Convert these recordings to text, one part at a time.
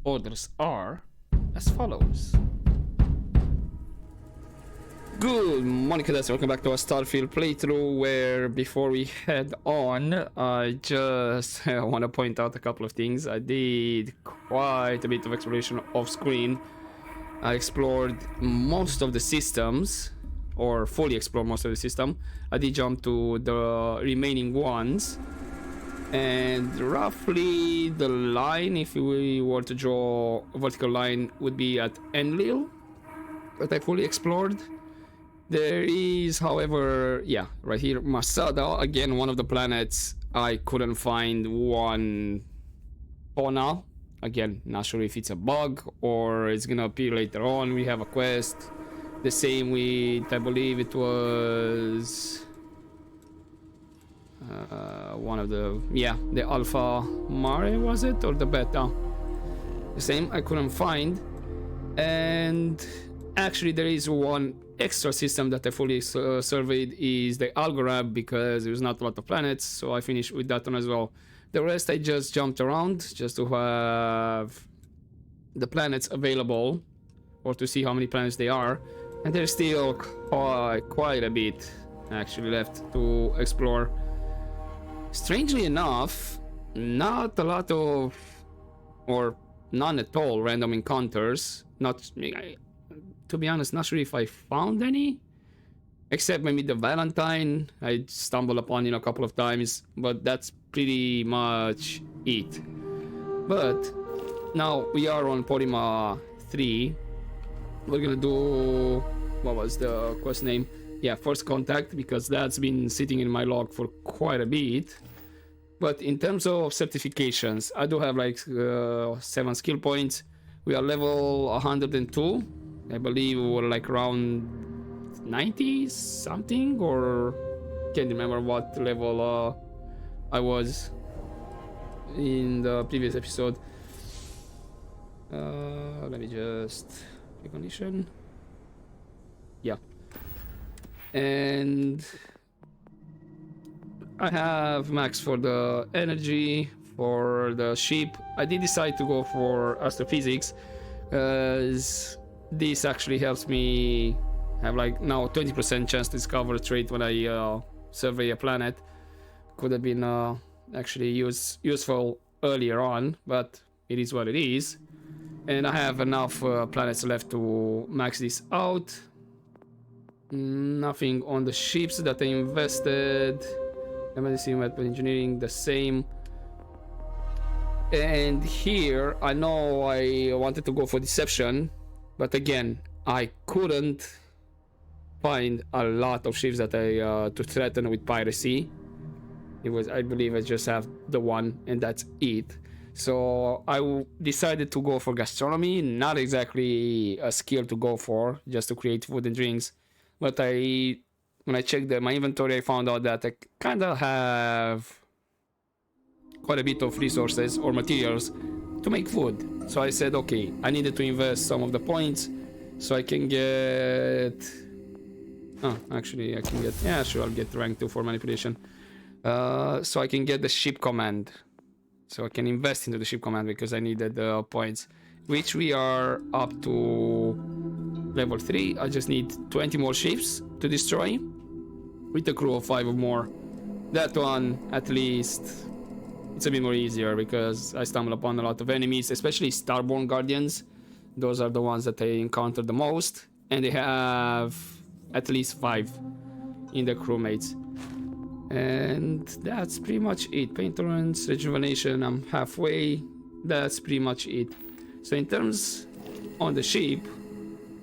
orders are as follows. Good morning, cadets. Welcome back to our Starfield playthrough, where before we head on, I just want to point out a couple of things. I did quite a bit of exploration off screen. I explored most of the systems, or fully explored most of the system. I did jump to the remaining ones, and roughly the line, if we were to draw a vertical line, would be at Enlil, that I fully explored. There is, however, yeah, right here, Masada, again, one of the planets I couldn't find one fauna. Again, not sure if it's a bug or it's gonna appear later on. We have a quest. The same with, I believe it was one of the, yeah, the Alpha Mare, was it? Or the Beta? The same, I couldn't find. And actually there is one extra system that I fully surveyed, is the Algorab, because there's not a lot of planets, so I finished with that one as well. The rest I just jumped around just to have the planets available, or to see how many planets they are, and there's still quite a bit actually left to explore. Strangely enough, not a lot of, or none at all, random encounters. Not, to be honest, not sure if I found any, except maybe the Valentine I stumbled upon a couple of times, but that's pretty much it. But now we are on Porrima III. We're gonna do, what was the quest name? Yeah, First Contact, because that's been sitting in my log for quite a bit. But in terms of certifications, I do have like 7 skill points. We are level 102. I believe we were like around 90 something, or can't remember what level I was in the previous episode. Let me just recognition. Yeah. And I have max for the energy. For the ship, I did decide to go for astrophysics, as this actually helps me have like now 20% chance to discover a trait when I survey a planet. Could have been actually useful earlier on, but it is what it is. And I have enough planets left to max this out. Nothing on the ships that I invested. Medicine, weapon engineering, the same. And here, I know I wanted to go for deception, but again, I couldn't find a lot of ships that I to threaten with piracy. It was, I believe, I just have the one, and that's it. So I decided to go for gastronomy. Not exactly a skill to go for, just to create food and drinks. But when I checked my inventory, I found out that I kind of have quite a bit of resources or materials to make food. So I said, okay, I needed to invest some of the points so I can get... Oh, actually I can get... Yeah, sure, I'll get rank 2 for manipulation. So I can get the ship command. So I can invest into the ship command because I needed the points, which we are up to level 3. I just need 20 more ships to destroy with a crew of 5 or more. That one, at least, it's a bit more easier because I stumble upon a lot of enemies, especially Starborn Guardians. Those are the ones that I encounter the most, and they have at least 5 in the crewmates. And that's pretty much it. Pain tolerance, rejuvenation, I'm halfway. That's pretty much it. So in terms on the ship,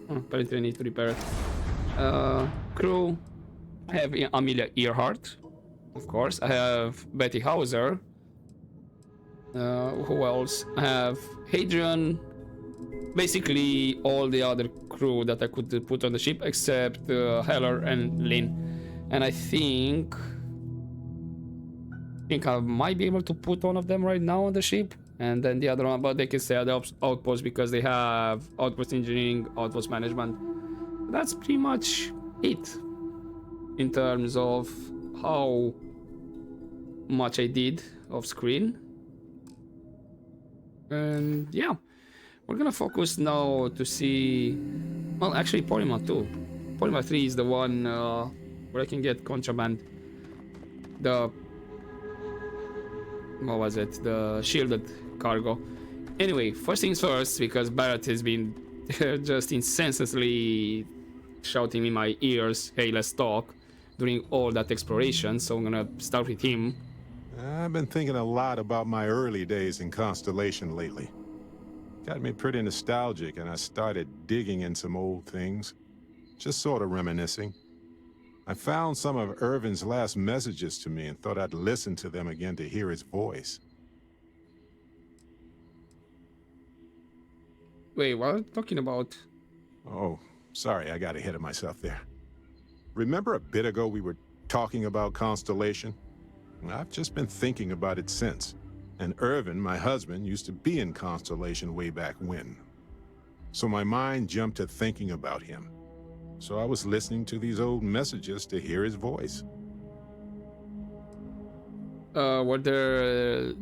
apparently I need to repair it. Crew, I have Amelia Earhart, of course. I have Betty Hauser. Who else? I have Hadrian. Basically all the other crew that I could put on the ship except Heller and Lynn. And I think I might be able to put one of them right now on the ship, and then the other one, but they can stay at the outpost because they have outpost engineering, outpost management. That's pretty much it in terms of how much I did off screen. And yeah, We're gonna focus now to see... Well, actually, Porrima II. Porrima III is the one where I can get contraband. The... What was it? The shielded cargo. Anyway, first things first, because Barrett has been just incessantly shouting in my ears, hey, let's talk, during all that exploration, so I'm gonna start with him. I've been thinking a lot about my early days in Constellation lately. Got me pretty nostalgic, and I started digging in some old things. Just sort of reminiscing. I found some of Irvin's last messages to me and thought I'd listen to them again to hear his voice. Wait, what are you talking about? Oh, sorry, I got ahead of myself there. Remember a bit ago we were talking about Constellation? I've just been thinking about it since. And Irvin, my husband, used to be in Constellation way back when. So my mind jumped to thinking about him. So I was listening to these old messages to hear his voice. Were there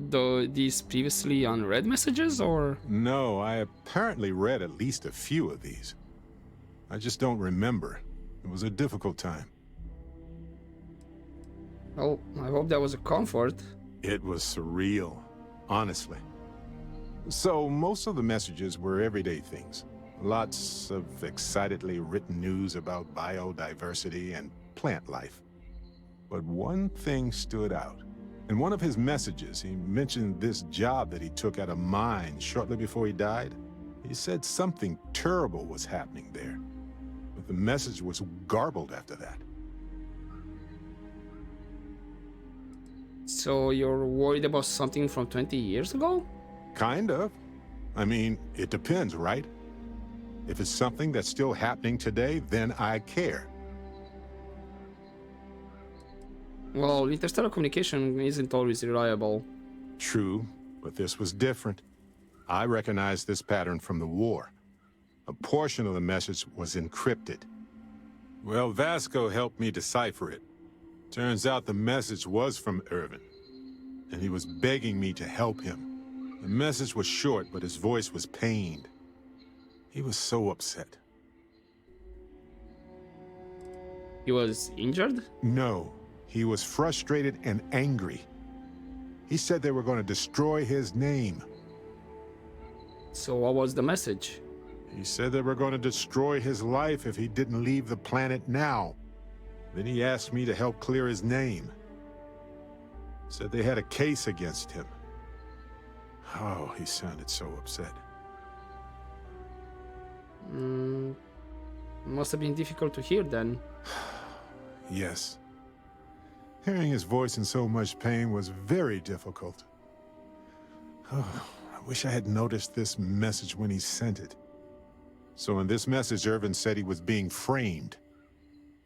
these previously unread messages, or? No, I apparently read at least a few of these. I just don't remember. It was a difficult time. Well, I hope that was a comfort. It was surreal, honestly. So most of the messages were everyday things. Lots of excitedly written news about biodiversity and plant life. But one thing stood out. In one of his messages, he mentioned this job that he took at a mine shortly before he died. He said something terrible was happening there. But the message was garbled after that. So you're worried about something from 20 years ago? Kind of. I mean, it depends, right? If it's something that's still happening today, then I care. Well, interstellar communication isn't always reliable. True, but this was different. I recognized this pattern from the war. A portion of the message was encrypted. Well, Vasco helped me decipher it. Turns out the message was from Irvin, and he was begging me to help him. The message was short, but his voice was pained. He was so upset. He was injured? No, he was frustrated and angry. He said they were going to destroy his name. So what was the message? He said they were going to destroy his life if he didn't leave the planet now. Then he asked me to help clear his name. Said they had a case against him. Oh, he sounded so upset. Must have been difficult to hear then. Yes. Hearing his voice in so much pain was very difficult. Oh, I wish I had noticed this message when he sent it. So in this message, Irvin said he was being framed.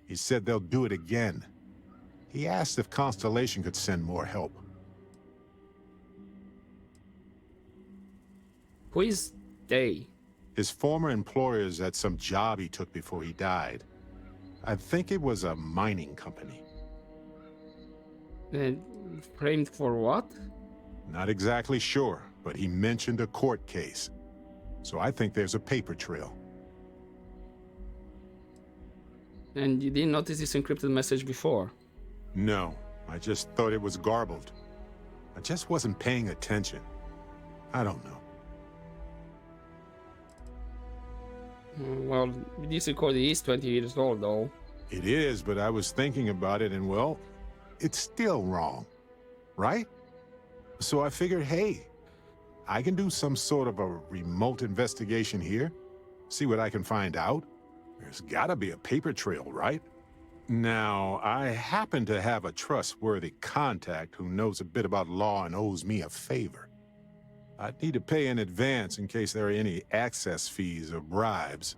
He said they'll do it again. He asked if Constellation could send more help. Who is they? His former employers at some job he took before he died. I think it was a mining company. Framed for what? Not exactly sure, but he mentioned a court case. So I think there's a paper trail. And you didn't notice this encrypted message before? No, I just thought it was garbled. I just wasn't paying attention. I don't know. Well, this recording is 20 years old, though. It is, but I was thinking about it and, well, it's still wrong, right? So I figured, hey, I can do some sort of a remote investigation here, see what I can find out. There's gotta be a paper trail, right? Now, I happen to have a trustworthy contact who knows a bit about law and owes me a favor. I'd need to pay in advance in case there are any access fees or bribes.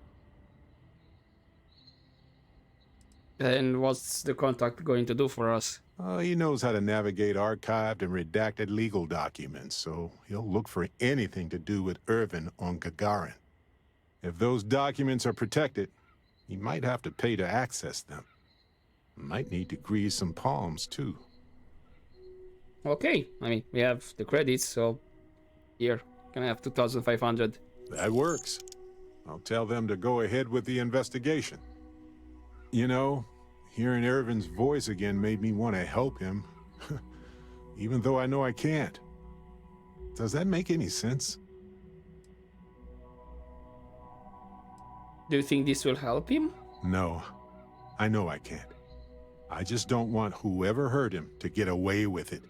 And what's the contact going to do for us? He knows how to navigate archived and redacted legal documents, so he'll look for anything to do with Irvin on Gagarin. If those documents are protected, he might have to pay to access them. Might need to grease some palms, too. Okay, I mean, we have the credits, so here, can I have 2,500? That works. I'll tell them to go ahead with the investigation. You know, hearing Irvin's voice again made me want to help him, even though I know I can't. Does that make any sense? Do you think this will help him? No, I know I can't. I just don't want whoever hurt him to get away with it,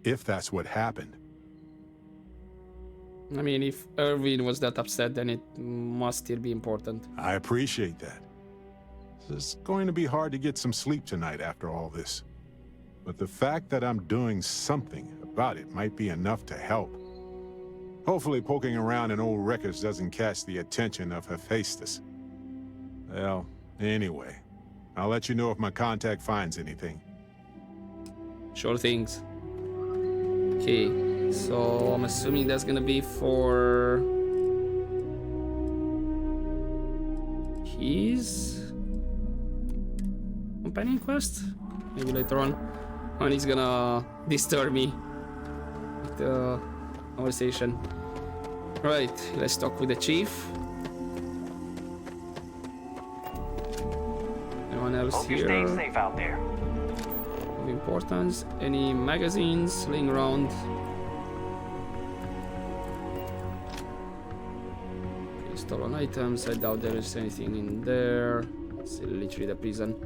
if that's what happened. I mean, if Irvin was that upset, then it must still be important. I appreciate that. It's going to be hard to get some sleep tonight after all this. But the fact that I'm doing something about it might be enough to help. Hopefully poking around in old records doesn't catch the attention of Hephaestus. Well, anyway, I'll let you know if my contact finds anything. Sure things. Okay, so I'm assuming that's gonna be for his companion quest? Maybe later on when he's gonna disturb me with the conversation. Right, let's talk with the chief. Anyone else Hope here? you're staying safe out there. Of importance? Any magazines laying around? Okay, stolen items. I doubt there is anything in there. It's literally the prison.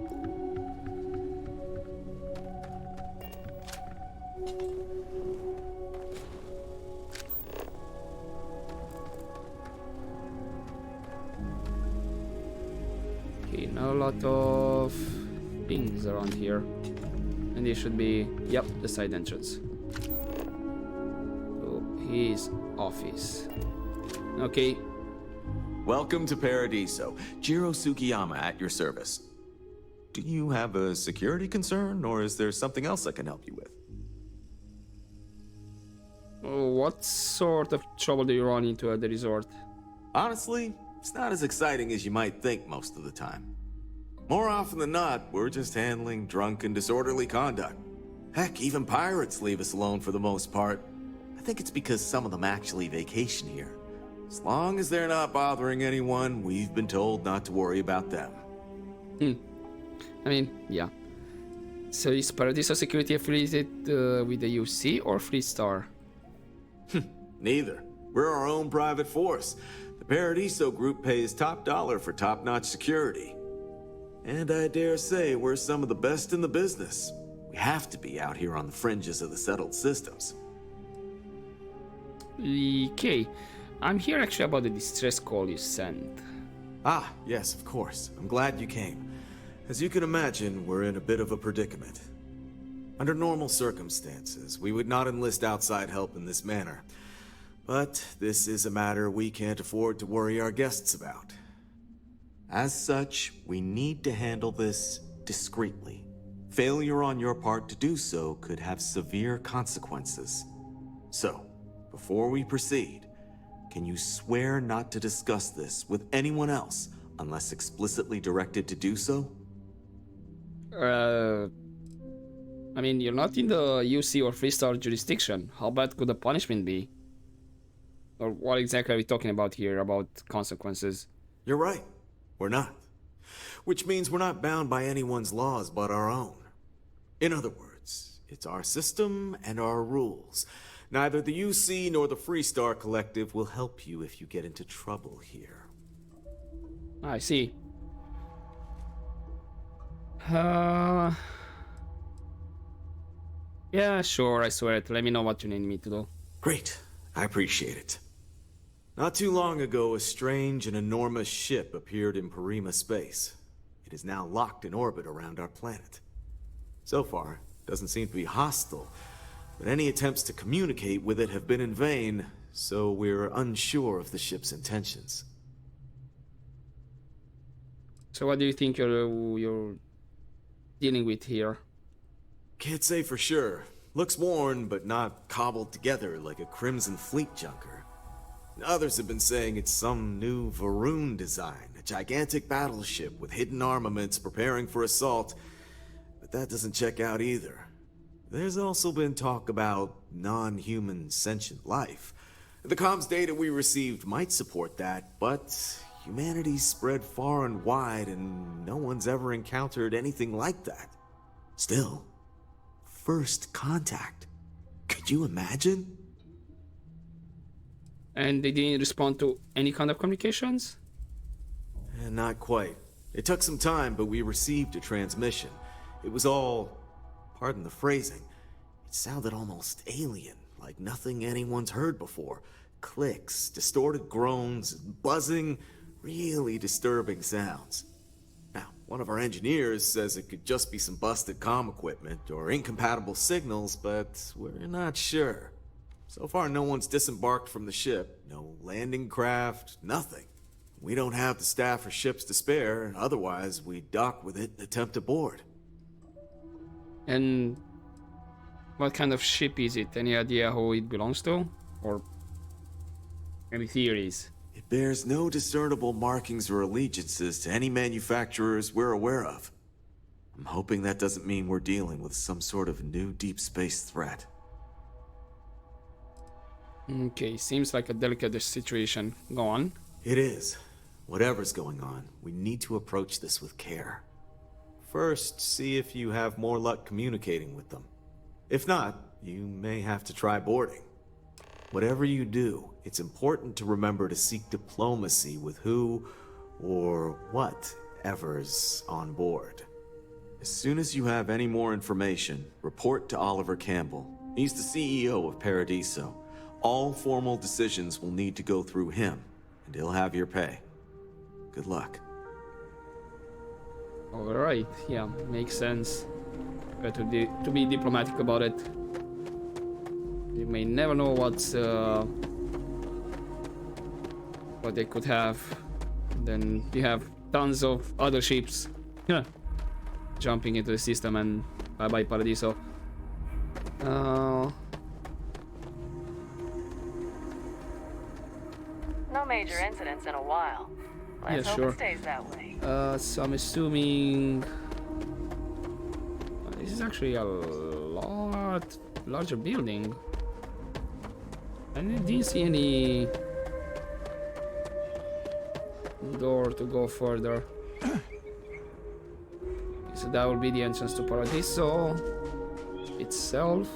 Okay, not a lot of things around here. And they should be, yep, the side entrance. So, his office. Okay, Welcome to Paradiso. Jiro Sukiyama at your service. Do you have a security concern, or is there something else I can help you with? what sort of trouble do you run into at the resort? Honestly, it's not as exciting as you might think most of the time. More often than not, we're just handling drunk and disorderly conduct. Heck, even pirates leave us alone for the most part. I think it's because some of them actually vacation here. As long as they're not bothering anyone, we've been told not to worry about them. I mean, yeah. So is Paradiso Security affiliated with the UC or Freestar? Neither. We're our own private force. The Paradiso group pays top dollar for top-notch security. And I dare say we're some of the best in the business. We have to be out here on the fringes of the settled systems. Okay. I'm here actually about the distress call you sent. Ah, yes, of course. I'm glad you came. As you can imagine, we're in a bit of a predicament. Under normal circumstances, we would not enlist outside help in this manner. But this is a matter we can't afford to worry our guests about. As such, we need to handle this discreetly. Failure on your part to do so could have severe consequences. So, before we proceed, can you swear not to discuss this with anyone else unless explicitly directed to do so? I mean, you're not in the UC or Freestar jurisdiction. How bad could the punishment be? Or what exactly are we talking about here about consequences? You're right. We're not. Which means we're not bound by anyone's laws but our own. In other words, it's our system and our rules. Neither the UC nor the Freestar Collective will help you if you get into trouble here. I see. Yeah, sure, I swear it. Let me know what you need me to do. Great. I appreciate it. Not too long ago, a strange and enormous ship appeared in Porrima space. It is now locked in orbit around our planet. So far, it doesn't seem to be hostile, but any attempts to communicate with it have been in vain, so we're unsure of the ship's intentions. So what do you think you're dealing with here? Can't say for sure. Looks worn, but not cobbled together like a Crimson Fleet junker. Others have been saying it's some new Varun design, a gigantic battleship with hidden armaments preparing for assault, but that doesn't check out either. There's also been talk about non-human sentient life, The comms data we received might support that, but humanity's spread far and wide and no one's ever encountered anything like that. Still, first contact. Could you imagine? And they didn't respond to any kind of communications? Not quite. It took some time, but we received a transmission. It was all, pardon the phrasing, it sounded almost alien, like nothing anyone's heard before. Clicks, distorted groans, buzzing, really disturbing sounds. Now, one of our engineers says it could just be some busted comm equipment or incompatible signals, but we're not sure. So far, no one's disembarked from the ship, no landing craft, nothing. We don't have the staff or ships to spare, otherwise we'd dock with it and attempt to board. And what kind of ship is it? Any idea who it belongs to? Or any theories? It bears no discernible markings or allegiances to any manufacturers we're aware of. I'm hoping that doesn't mean we're dealing with some sort of new deep space threat. Okay, seems like a delicate situation. Go on. It is. Whatever's going on, we need to approach this with care. First, see if you have more luck communicating with them. If not, you may have to try boarding. Whatever you do, it's important to remember to seek diplomacy with who or whatever's on board. As soon as you have any more information, report to Oliver Campbell. He's the CEO of Paradiso. All formal decisions will need to go through him, and he'll have your pay. Good luck. Alright, yeah, makes sense. Better to be diplomatic about it. You may never know what they could have. Then you have tons of other ships jumping into the system, and bye bye Paradiso. No major incidents in a while. Let's hope it stays that way. So I'm assuming this is actually a lot larger building. I didn't see any door to go further. So that will be the entrance to Paradiso itself.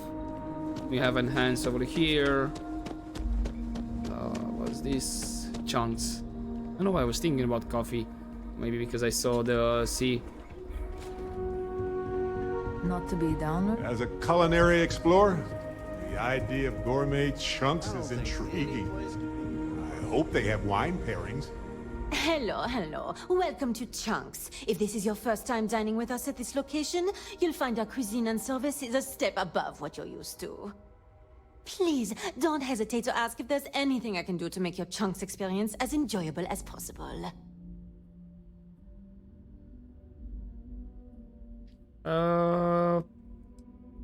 We have enhanced over here. What's this? Chunks. I don't know why I was thinking about coffee. Maybe because I saw the sea. Not to be a downer. As a culinary explorer, the idea of gourmet chunks is intriguing. I hope they have wine pairings. Hello. Welcome to Chunks. If this is your first time dining with us at this location, you'll find our cuisine and service is a step above what you're used to. Please, don't hesitate to ask if there's anything I can do to make your Chunks experience as enjoyable as possible.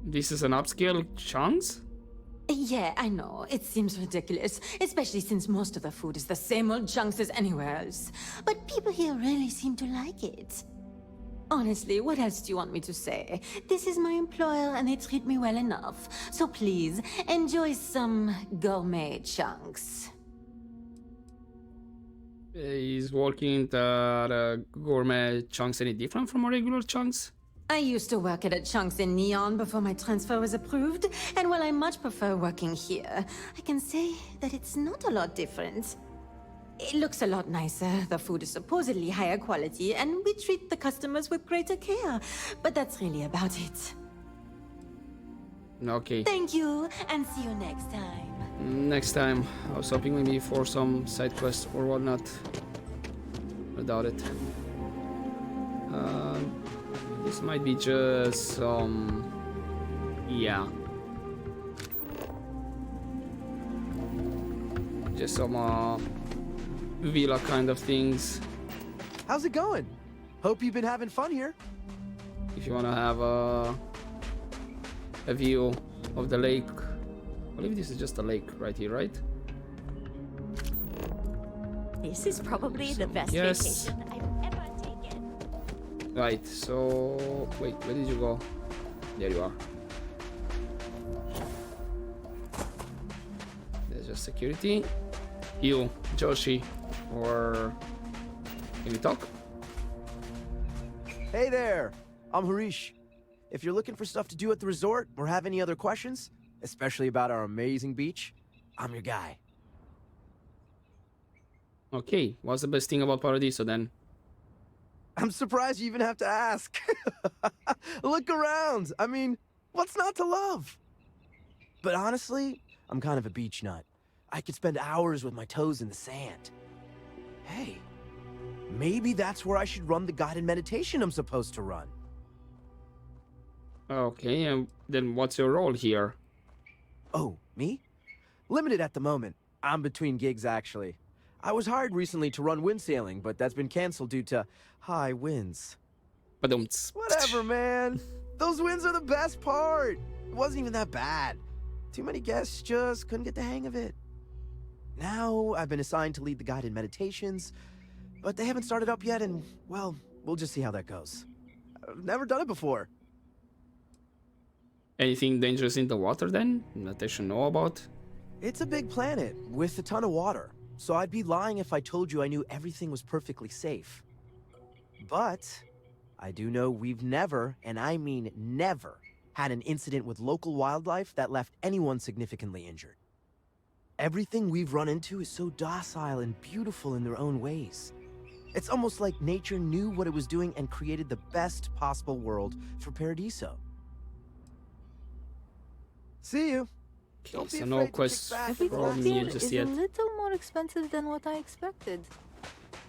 This is an upscale Chunks? Yeah, I know. It seems ridiculous, especially since most of the food is the same old Chunks as anywhere else. But people here really seem to like it. Honestly, what else do you want me to say? This is my employer and they treat me well enough. So please, enjoy some gourmet Chunks. Is working at gourmet Chunks any different from a regular Chunks? I used to work at a Chunks in Neon before my transfer was approved, and while I much prefer working here, I can say that it's not a lot different. It looks a lot nicer, the food is supposedly higher quality, and we treat the customers with greater care, but that's really about it. Okay. Thank you, and see you next time. Next time. I was hoping maybe for some side quest or whatnot. I doubt it. This might be just yeah. Just some villa kind of things. How's it going? Hope you've been having fun here. If you wanna have a view of the lake. I believe this is just a lake right here, right? This is probably the best yes. vacation I've ever taken. Right, so wait, where did you go? There you are. There's just security. You, Joshi, or can you talk? Hey there, I'm Harish. If you're looking for stuff to do at the resort or have any other questions, especially about our amazing beach, I'm your guy. Okay, what's the best thing about Paradiso then? I'm surprised you even have to ask. Look around. I mean, what's not to love? But honestly, I'm kind of a beach nut. I could spend hours with my toes in the sand. Hey, maybe that's where I should run the guided meditation I'm supposed to run. Okay, and then what's your role here? Oh, me? Limited at the moment. I'm between gigs, actually. I was hired recently to run wind sailing, but that's been canceled due to high winds. Whatever, man. Those winds are the best part. It wasn't even that bad. Too many guests just couldn't get the hang of it. Now, I've been assigned to lead the guided meditations, but they haven't started up yet, and, well, we'll just see how that goes. I've never done it before. Anything dangerous in the water then that I should know about? It's a big planet with a ton of water, so I'd be lying if I told you I knew everything was perfectly safe. But I do know we've never, and I mean never, had an incident with local wildlife that left anyone significantly injured. Everything we've run into is so docile and beautiful in their own ways. It's almost like nature knew what it was doing and created the best possible world for Paradiso. See you. Okay, Don't be so no afraid to kick quests back and from relax. me Everything just is yet. a little more expensive than what I expected.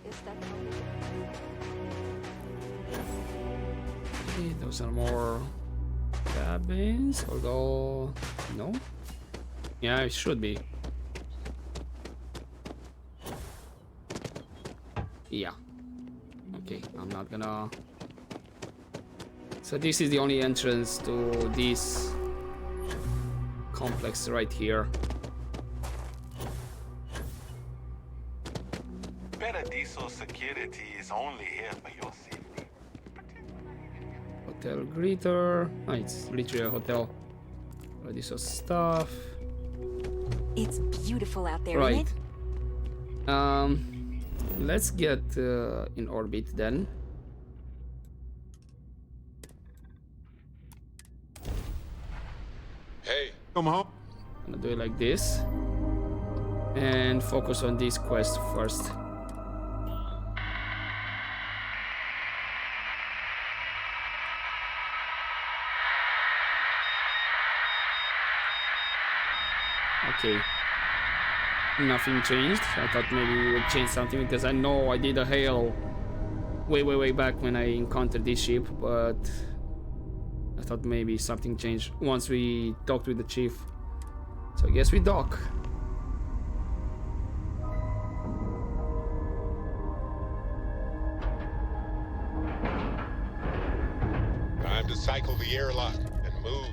Is that Okay, those are more cabins, although no. Yeah, it should be. Yeah. Okay, I'm not gonna. So this is the only entrance to this complex right here. Paradiso security is only here for your safety. Hotel greeter. Oh, it's literally a hotel. Paradiso stuff. It's beautiful out there, Right. isn't it? Let's get in orbit then. Hey, come home. I'm gonna do it like this. And focus on this quest first. Okay. Nothing changed. I thought maybe we would change something because I know I did a hail way back when I encountered this ship, but I thought maybe something changed once we talked with the chief. So I guess we dock. Time to cycle the airlock and move.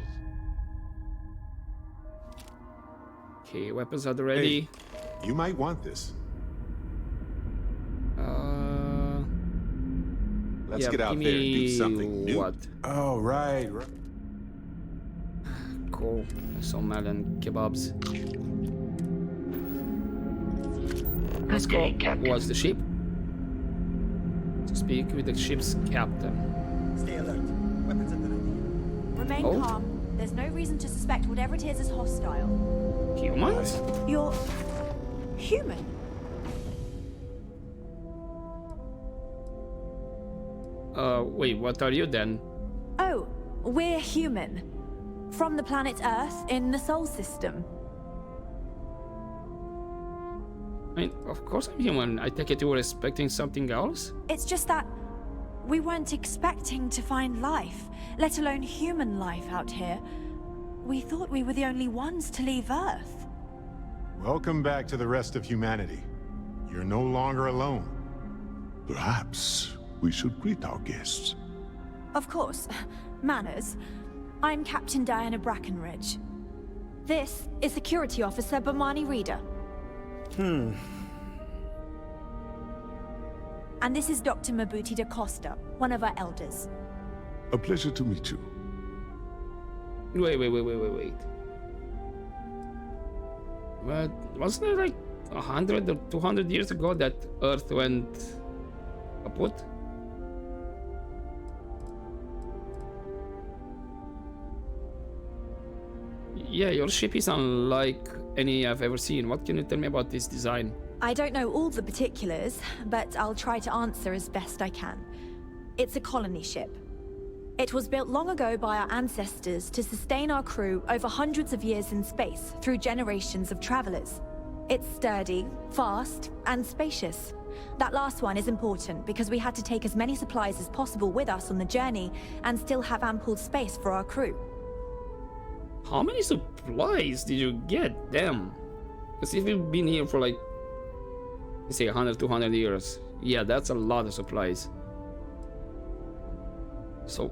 Okay, weapons are ready. Hey, you might want this. Let's Yeah, get out give there and do me something new. what? Oh, right. Cool. Some melon kebabs. Let's go. What's the ship? To speak with the ship's captain. Stay alert. Weapons at the ready. Remain Oh. calm. There's no reason to suspect whatever it is hostile. Humans? You're human. Wait, what are you then? Oh, we're human. From the planet Earth in the Sol system. I mean, of course I'm human. I take it you were expecting something else? It's just that we weren't expecting to find life, let alone human life out here. We thought we were the only ones to leave Earth. Welcome back to the rest of humanity. You're no longer alone. Perhaps we should greet our guests. Of course. Manners. I'm Captain Diana Brackenridge. This is Security Officer Bomani Reader. And this is Dr. Mabuti da Costa, one of our elders. A pleasure to meet you. Wait. But wasn't it like 100 or 200 years ago that Earth went kaput? Yeah, your ship is unlike any I've ever seen. What can you tell me about this design? I don't know all the particulars, but I'll try to answer as best I can. It's a colony ship. It was built long ago by our ancestors to sustain our crew over hundreds of years in space through generations of travelers. It's sturdy, fast, and spacious. That last one is important because we had to take as many supplies as possible with us on the journey and still have ample space for our crew. How many supplies did you get? Damn. Because if you've been here for like, let's say 100, 200 years, yeah, that's a lot of supplies. So,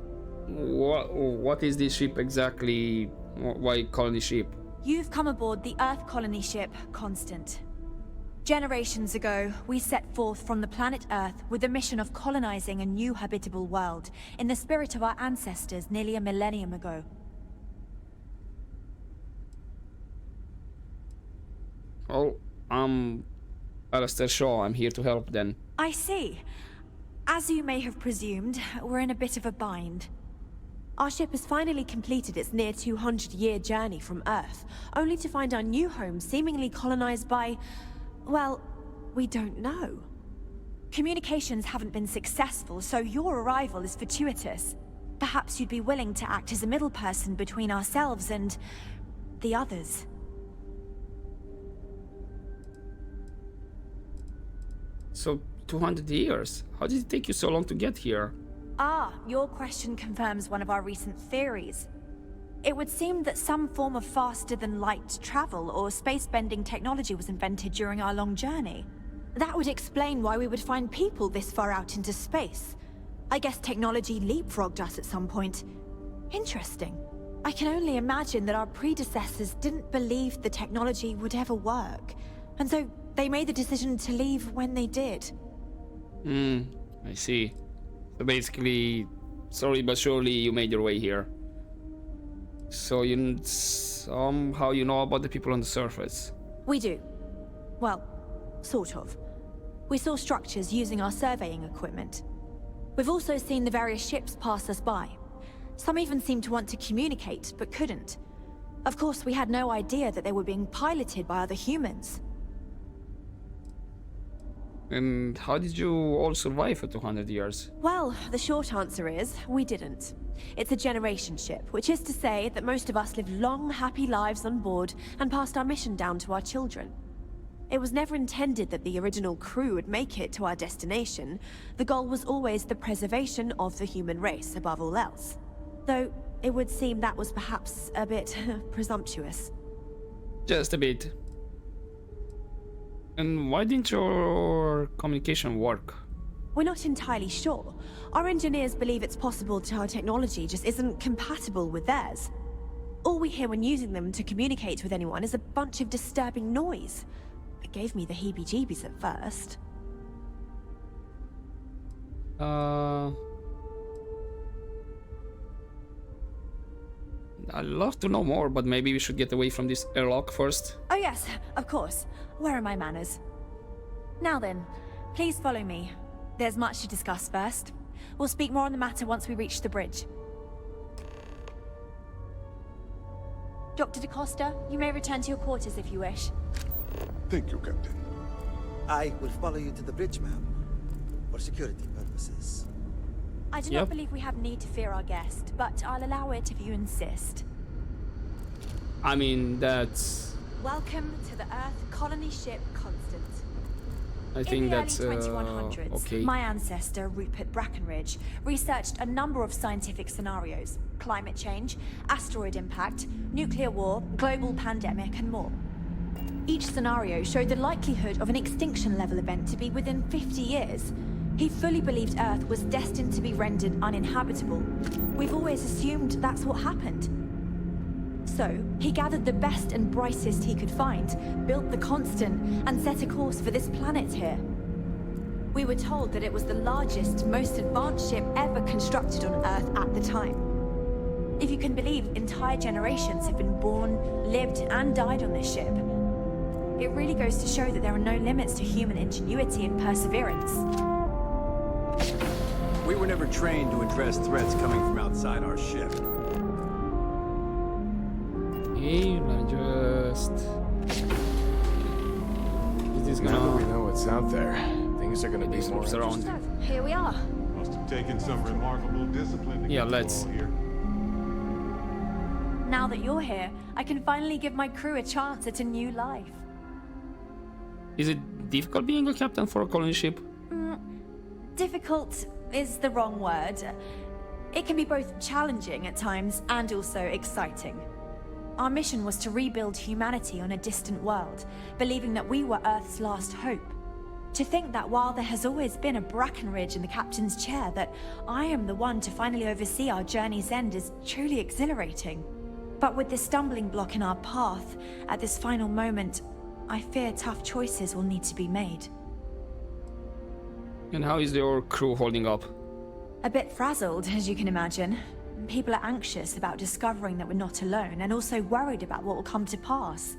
what is this ship exactly? Why colony ship? You've come aboard the Earth colony ship, Constant. Generations ago, we set forth from the planet Earth with the mission of colonizing a new habitable world in the spirit of our ancestors nearly a millennium ago. Oh, I'm Alistair Shaw. I'm here to help then. I see. As you may have presumed, we're in a bit of a bind. Our ship has finally completed its near 200-year journey from Earth, only to find our new home seemingly colonized by... well, we don't know. Communications haven't been successful, so your arrival is fortuitous. Perhaps you'd be willing to act as a middle person between ourselves and... the others. So, 200 years? How did it take you so long to get here? Ah, your question confirms one of our recent theories. It would seem that some form of faster-than-light travel or space-bending technology was invented during our long journey. That would explain why we would find people this far out into space. I guess technology leapfrogged us at some point. Interesting. I can only imagine that our predecessors didn't believe the technology would ever work, and so they made the decision to leave when they did. I see. So basically, slowly but surely you made your way here. So you somehow you know about the people on the surface. We do. Well, sort of. We saw structures using our surveying equipment. We've also seen the various ships pass us by. Some even seemed to want to communicate, but couldn't. Of course, we had no idea that they were being piloted by other humans. And how did you all survive for 200 years? Well, the short answer is, we didn't. It's a generation ship, which is to say that most of us lived long, happy lives on board and passed our mission down to our children. It was never intended that the original crew would make it to our destination. The goal was always the preservation of the human race above all else. Though, it would seem that was perhaps a bit presumptuous. Just a bit. And why didn't your communication work? We're not entirely sure. Our engineers believe it's possible that our technology just isn't compatible with theirs. All we hear when using them to communicate with anyone is a bunch of disturbing noise. It gave me the heebie-jeebies at first. I'd love to know more, but maybe we should get away from this airlock first. Oh yes, of course. Where are my manners? Now then, please follow me. There's much to discuss first. We'll speak more on the matter once we reach the bridge. Dr. DaCosta, you may return to your quarters if you wish. Thank you, Captain. I will follow you to the bridge, ma'am, for security purposes. I do not believe we have need to fear our guest, but I'll allow it if you insist. I mean, that's... Welcome to the Earth colony ship Constant. I think that's in the early 2100s, okay. my ancestor, Rupert Brackenridge, researched a number of scientific scenarios. Climate change, asteroid impact, nuclear war, global pandemic, and more. Each scenario showed the likelihood of an extinction-level event to be within 50 years. He fully believed Earth was destined to be rendered uninhabitable. We've always assumed that's what happened. So, he gathered the best and brightest he could find, built the Constant, and set a course for this planet here. We were told that it was the largest, most advanced ship ever constructed on Earth at the time. If you can believe, entire generations have been born, lived, and died on this ship. It really goes to show that there are no limits to human ingenuity and perseverance. We were never trained to address threats coming from outside our ship. Okay, let me just... Is this Now that gonna... we know what's out there, things are gonna be more around. interesting. Here we are. Must have taken some remarkable discipline to Yeah, get let's. all here. Now that you're here, I can finally give my crew a chance at a new life. Is it difficult being a captain for a colony ship? Difficult is the wrong word. It can be both challenging at times and also exciting. Our mission was to rebuild humanity on a distant world, believing that we were Earth's last hope. To think that while there has always been a Brackenridge in the captain's chair, that I am the one to finally oversee our journey's end is truly exhilarating. But with this stumbling block in our path, at this final moment, I fear tough choices will need to be made. And how is your crew holding up? A bit frazzled, as you can imagine. People are anxious about discovering that we're not alone, and also worried about what will come to pass.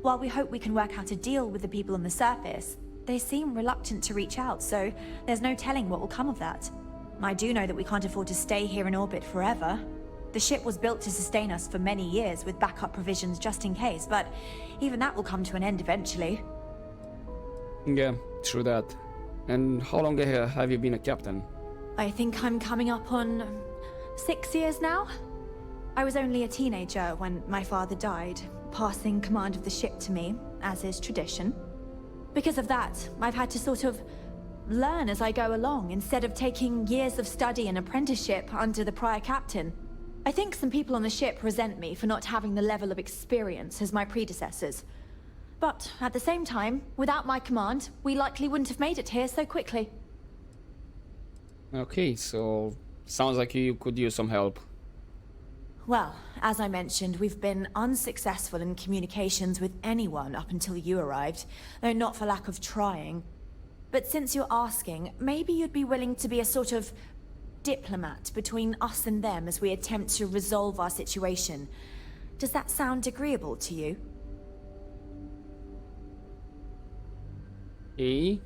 While we hope we can work out a deal with the people on the surface, they seem reluctant to reach out, so there's no telling what will come of that. I do know that we can't afford to stay here in orbit forever. The ship was built to sustain us for many years with backup provisions just in case, but even that will come to an end eventually. Yeah, true that. And how long have you been a captain? I think I'm coming up on 6 years now. I was only a teenager when my father died, passing command of the ship to me, as is tradition. Because of that, I've had to sort of learn as I go along, instead of taking years of study and apprenticeship under the prior captain. I think some people on the ship resent me for not having the level of experience as my predecessors. But at the same time, without my command, we likely wouldn't have made it here so quickly. Okay, so sounds like you could use some help. Well, as I mentioned, we've been unsuccessful in communications with anyone up until you arrived, though not for lack of trying. But since you're asking, maybe you'd be willing to be a sort of diplomat between us and them as we attempt to resolve our situation. Does that sound agreeable to you? Okay.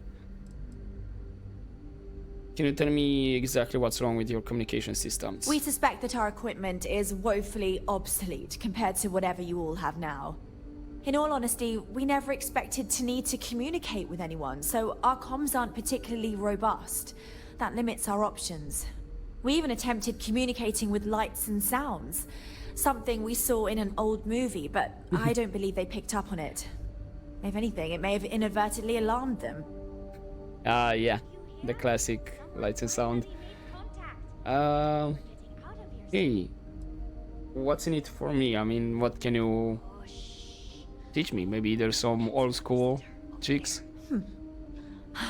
Can you tell me exactly what's wrong with your communication systems? We suspect that our equipment is woefully obsolete compared to whatever you all have now. In all honesty, we never expected to need to communicate with anyone, so our comms aren't particularly robust. That limits our options. We even attempted communicating with lights and sounds, something we saw in an old movie, but I don't believe they picked up on it. If anything, it may have inadvertently alarmed them. Yeah, the classic lights and sound. Hey, what's in it for me? I mean, what can you teach me? Maybe there's some old school tricks?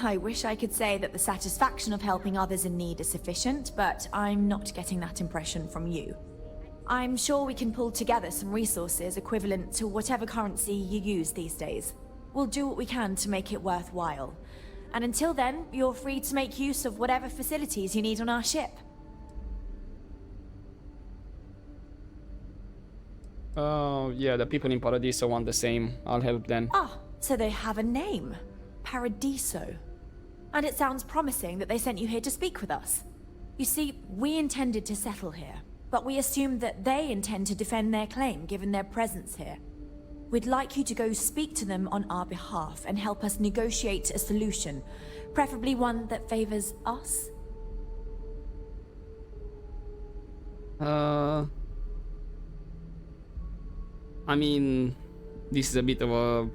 I wish I could say that the satisfaction of helping others in need is sufficient, but I'm not getting that impression from you. I'm sure we can pull together some resources equivalent to whatever currency you use these days. We'll do what we can to make it worthwhile. And until then, you're free to make use of whatever facilities you need on our ship. Yeah, the people in Paradiso want the same. I'll help them. Ah, so they have a name. Paradiso. And it sounds promising that they sent you here to speak with us. You see, we intended to settle here, but we assumed that they intend to defend their claim given their presence here. We'd like you to go speak to them on our behalf and help us negotiate a solution, preferably one that favors us. I mean, this is a bit of a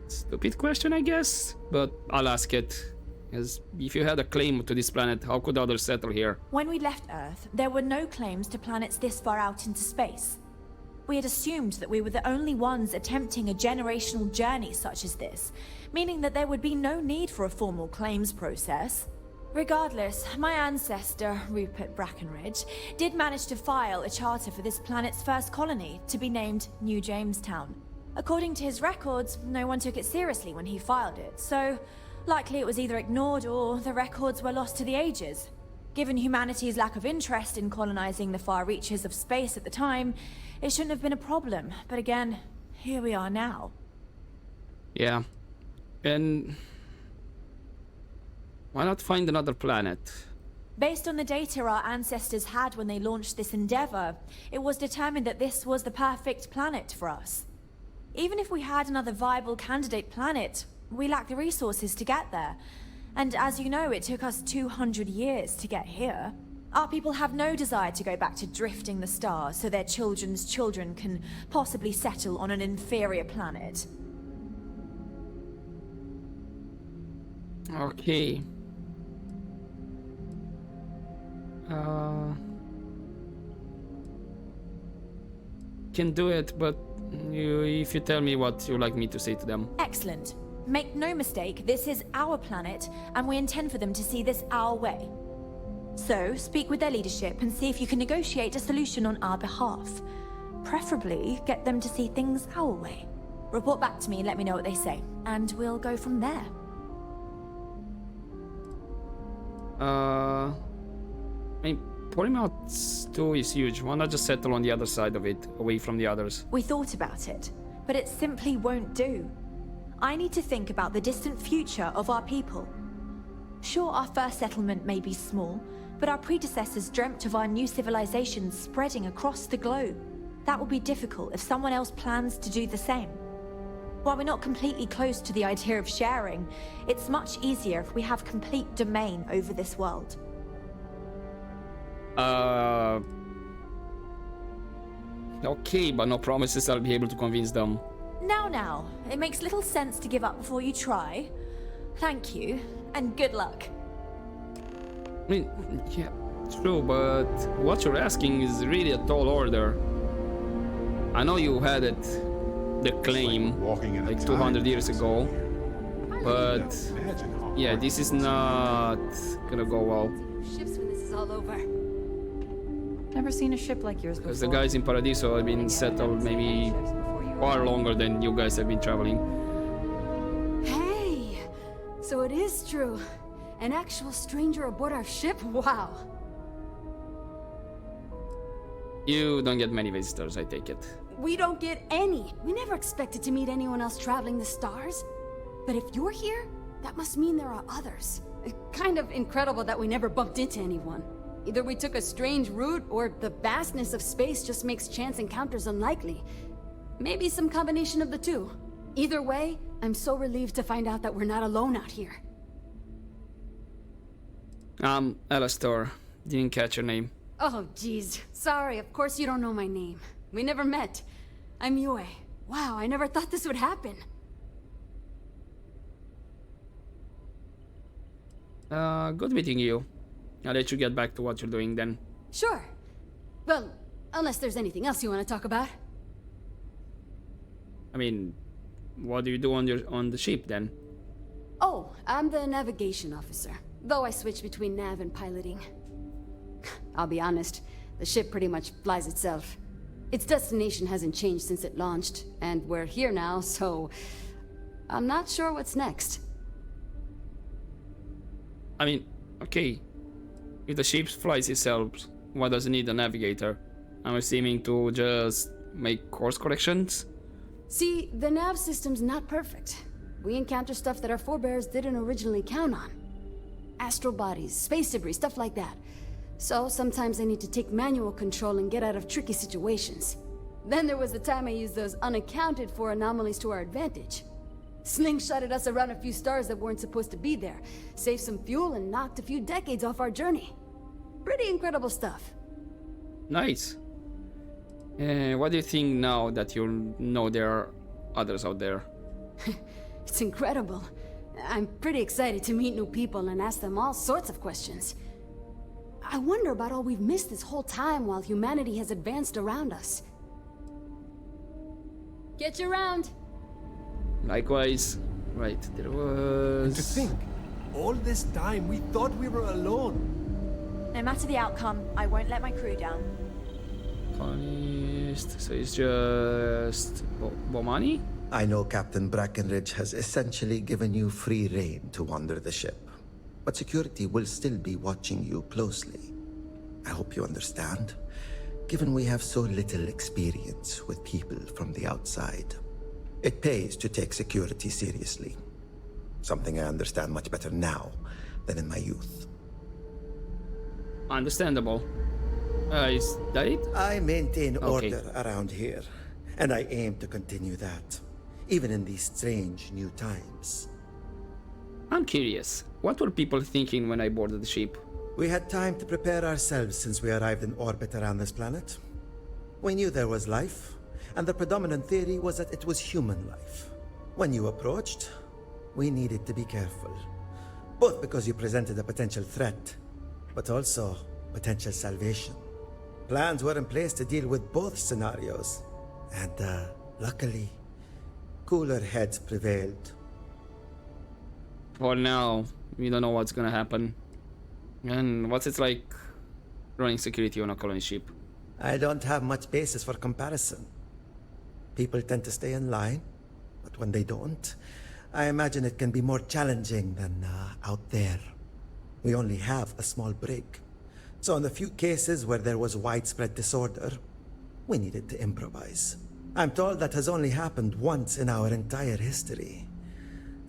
stupid question, I guess, but I'll ask it. As if you had a claim to this planet, how could others settle here? When we left Earth, there were no claims to planets this far out into space. We had assumed that we were the only ones attempting a generational journey such as this, meaning that there would be no need for a formal claims process. Regardless, my ancestor, Rupert Brackenridge, did manage to file a charter for this planet's first colony to be named New Jamestown. According to his records, no one took it seriously when he filed it, so likely it was either ignored or the records were lost to the ages. Given humanity's lack of interest in colonizing the far reaches of space at the time, it shouldn't have been a problem, but again, here we are now. Yeah. And why not find another planet? Based on the data our ancestors had when they launched this endeavor, it was determined that this was the perfect planet for us. Even if we had another viable candidate planet, we lack the resources to get there. And as you know, it took us 200 years to get here. Our people have no desire to go back to drifting the stars so their children's children can possibly settle on an inferior planet. Okay. Can do it, but if you tell me what you like me to say to them. Excellent. Make no mistake, this is our planet, and we intend for them to see this our way. So, speak with their leadership and see if you can negotiate a solution on our behalf. Preferably, get them to see things our way. Report back to me and let me know what they say, and we'll go from there. I mean, Porrima II is huge. Why not just settle on the other side of it, away from the others? We thought about it, but it simply won't do. I need to think about the distant future of our people. Sure, our first settlement may be small, but our predecessors dreamt of our new civilization spreading across the globe. That will be difficult if someone else plans to do the same. While we're not completely close to the idea of sharing, it's much easier if we have complete domain over this world. Okay, but no promises I'll be able to convince them. Now, it makes little sense to give up before you try. Thank you, and good luck. I mean, yeah, true, but what you're asking is really a tall order. I know you had it, the claim, like 200 years ago, but yeah, this is not gonna go well. Ships when this is all over. Never seen a ship like yours before. Because the guys in Paradiso have been settled maybe far longer than you guys have been traveling. Hey, so it is true. An actual stranger aboard our ship? Wow. You don't get many visitors, I take it. We don't get any. We never expected to meet anyone else traveling the stars. But if you're here, that must mean there are others. Kind of incredible that we never bumped into anyone. Either we took a strange route, or the vastness of space just makes chance encounters unlikely. Maybe some combination of the two. Either way, I'm so relieved to find out that we're not alone out here. Alastor. Didn't catch your name. Oh, geez. Sorry, of course you don't know my name. We never met. I'm Yue. Wow, I never thought this would happen. Good meeting you. I'll let you get back to what you're doing then. Sure. Well, unless there's anything else you want to talk about. I mean, what do you do on the ship then? Oh, I'm the navigation officer. Though I switch between nav and piloting. I'll be honest, the ship pretty much flies itself. Its destination hasn't changed since it launched, and we're here now, so I'm not sure what's next. I mean, okay. If the ship flies itself, why does it need a navigator? I'm assuming to just make course corrections? See, the nav system's not perfect. We encounter stuff that our forebears didn't originally count on. Astral bodies, space debris, stuff like that. So sometimes I need to take manual control and get out of tricky situations. Then there was the time I used those unaccounted for anomalies to our advantage. Slingshotted us around a few stars that weren't supposed to be there, saved some fuel and knocked a few decades off our journey. Pretty incredible stuff. Nice. What do you think now that you know there are others out there? It's incredible. I'm pretty excited to meet new people and ask them all sorts of questions. I wonder about all we've missed this whole time while humanity has advanced around us. Get you around. Likewise. Right, there was... And to think, all this time we thought we were alone. No matter the outcome, I won't let my crew down. Colonist, so it's just... Bomani? I know Captain Brackenridge has essentially given you free rein to wander the ship. But security will still be watching you closely. I hope you understand, given we have so little experience with people from the outside. It pays to take security seriously. Something I understand much better now than in my youth. Understandable. Is that it? I maintain order around here, and I aim to continue that, even in these strange new times. I'm curious, what were people thinking when I boarded the ship? We had time to prepare ourselves since we arrived in orbit around this planet. We knew there was life, and the predominant theory was that it was human life. When you approached, we needed to be careful. Both because you presented a potential threat, but also potential salvation. Plans were in place to deal with both scenarios, and luckily, cooler heads prevailed. For now, we don't know what's gonna happen. And what's it like running security on a colony ship? I don't have much basis for comparison. People tend to stay in line, but when they don't, I imagine it can be more challenging than out there. We only have a small brig. So in the few cases where there was widespread disorder, we needed to improvise. I'm told that has only happened once in our entire history.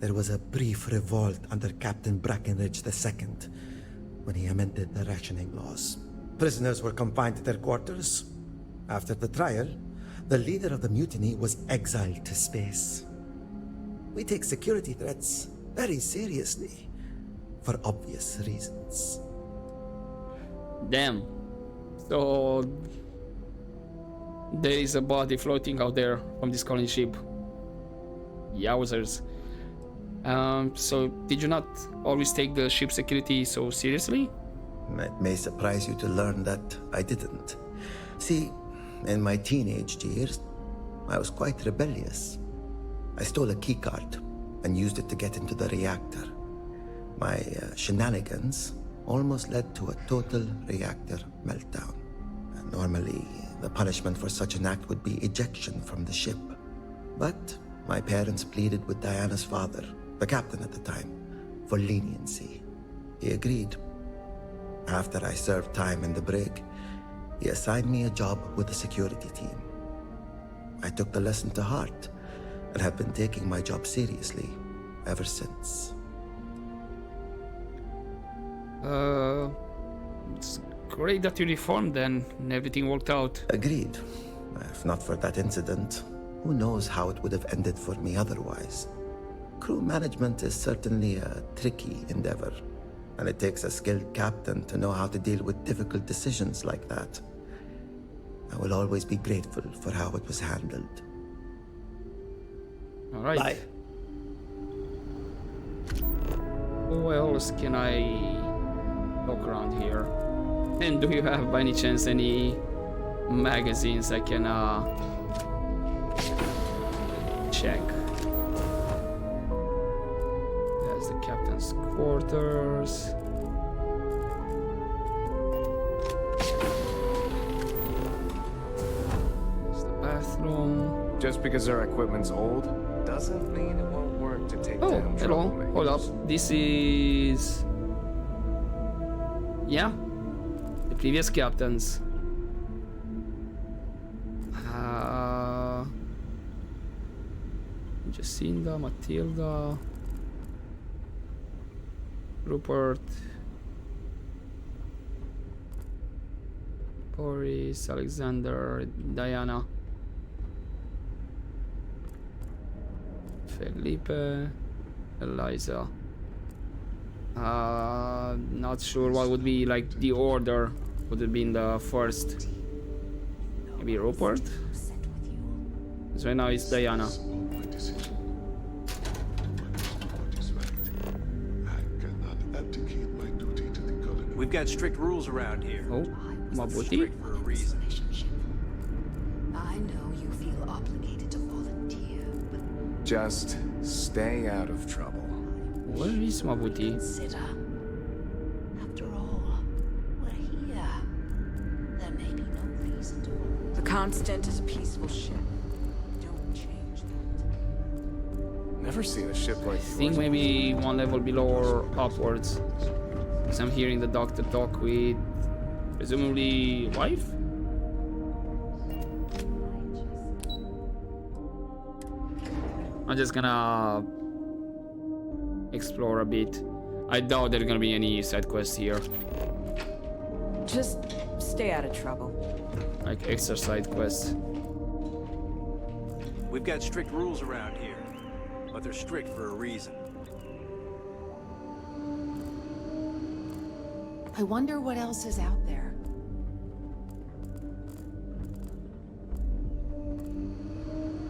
There was a brief revolt under Captain Brackenridge II when he amended the rationing laws. Prisoners were confined to their quarters. After the trial, the leader of the mutiny was exiled to space. We take security threats very seriously, for obvious reasons. Damn. So there is a body floating out there from this colony ship. Yowzers. So did you not always take the ship security so seriously? It may surprise you to learn that I didn't. See, in my teenage years, I was quite rebellious. I stole a keycard and used it to get into the reactor. My shenanigans almost led to a total reactor meltdown. Normally, the punishment for such an act would be ejection from the ship. But my parents pleaded with Diana's father, the captain at the time, for leniency. He agreed. After I served time in the brig, he assigned me a job with the security team. I took the lesson to heart and have been taking my job seriously ever since. It's great that you reformed then and everything worked out. Agreed. If not for that incident, who knows how it would have ended for me otherwise. Crew management is certainly a tricky endeavor, and it takes a skilled captain to know how to deal with difficult decisions like that. I will always be grateful for how it was handled. All right. Bye. Who else can I look around here? And do you have by any chance any magazines I can check? There's the captain's quarters. There's the bathroom. Just because our equipment's old doesn't mean it won't work to take down hello. troublemakers. Hold up. This is... yeah. The previous captains. Jacinda, Matilda, Rupert, Boris, Alexander, Diana, Felipe, Eliza. Not sure what would be like the order. Would it be in the first? Maybe Rupert? Because right now it's Diana. We've got strict rules around here. Oh, Mabuti? Strict for a reason. I know you feel obligated to volunteer, but Just stay out of trouble. Where is Mabuti? consider. After all, we're here. There may be no reason to. The Constant is a peaceful ship. Don't change that. Never seen a ship like I think maybe one level below or upwards. Because I'm hearing the doctor talk with presumably wife? I'm just gonna explore a bit. I doubt there's gonna be any side quests here. Just stay out of trouble. Like extra side quests. We've got strict rules around here, but they're strict for a reason. I wonder what else is out there.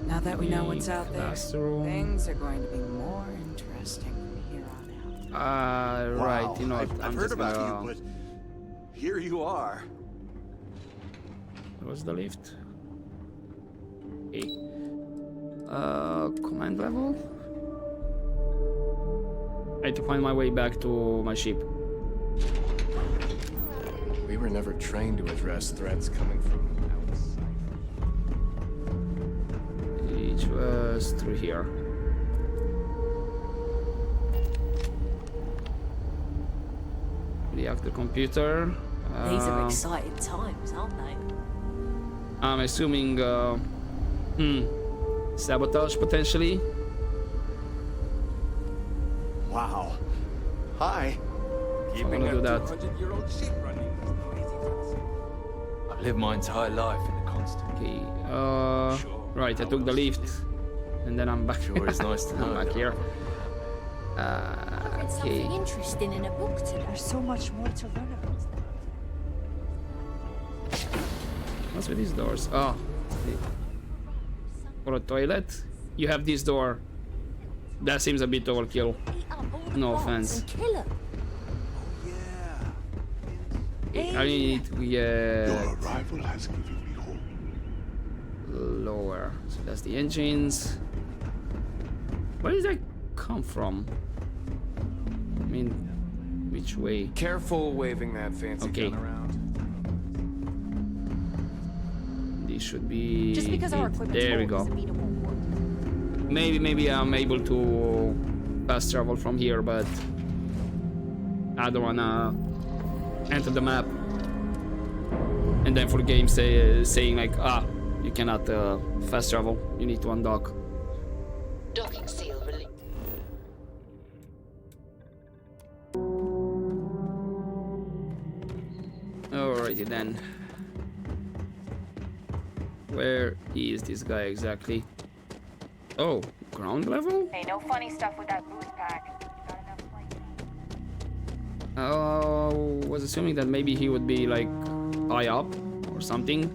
Now that we know what's out there, things are going to be more interesting from here on out. Right, you know, I've heard about you, but here you are. Where's the lift? Okay. Command level? I have to find my way back to my ship. We were never trained to address threats coming from outside. It was through here. Reactor computer. These are exciting times, aren't they? I'm assuming, sabotage potentially. Wow. Hi. I'm gonna do that. 200-year-old ship running. I've lived my entire life in the constant. Okay, right, I took the lift, and then I'm back. Sure, it's nice to know. I'm back here. Read something interesting in a book today. There's so much more to learn about them. What's with these doors? Oh, for a toilet? You have this door. That seems a bit overkill. No offense. I need to get Your arrival has given me hope. lower. So that's the engines. Where did that come from? I mean, which way? Careful waving that fancy gun around. This should be. Just because our it. equipment's There we old go. doesn't mean it won't work. Maybe I'm able to fast travel from here, but I don't wanna enter the map and then for the game saying like, you cannot fast travel. You need to undock. Docking seal released. Alrighty then. Where is this guy exactly? Oh, ground level? Hey, no funny stuff with that boost pack. Got enough flight. Was assuming that maybe he would be like high up or something.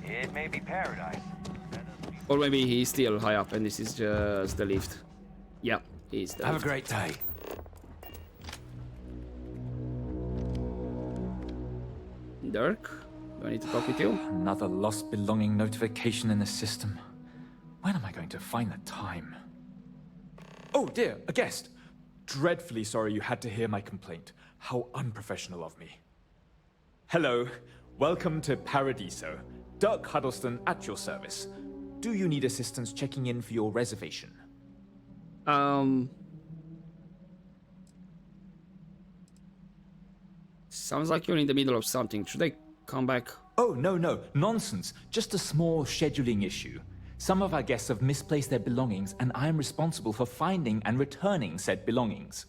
It may be paradise. Or maybe he's still high up and this is just the lift. Yeah, he's the Have lift. a great day. Dirk, do I need to talk with you? Another lost belonging notification in the system. When am I going to find the time? Oh dear, a guest. Dreadfully sorry you had to hear my complaint. How unprofessional of me. Hello, welcome to Paradiso. Dirk Huddleston at your service. Do you need assistance checking in for your reservation? Sounds like you're in the middle of something. Should I come back? Oh, no, nonsense. Just a small scheduling issue. Some of our guests have misplaced their belongings, and I am responsible for finding and returning said belongings.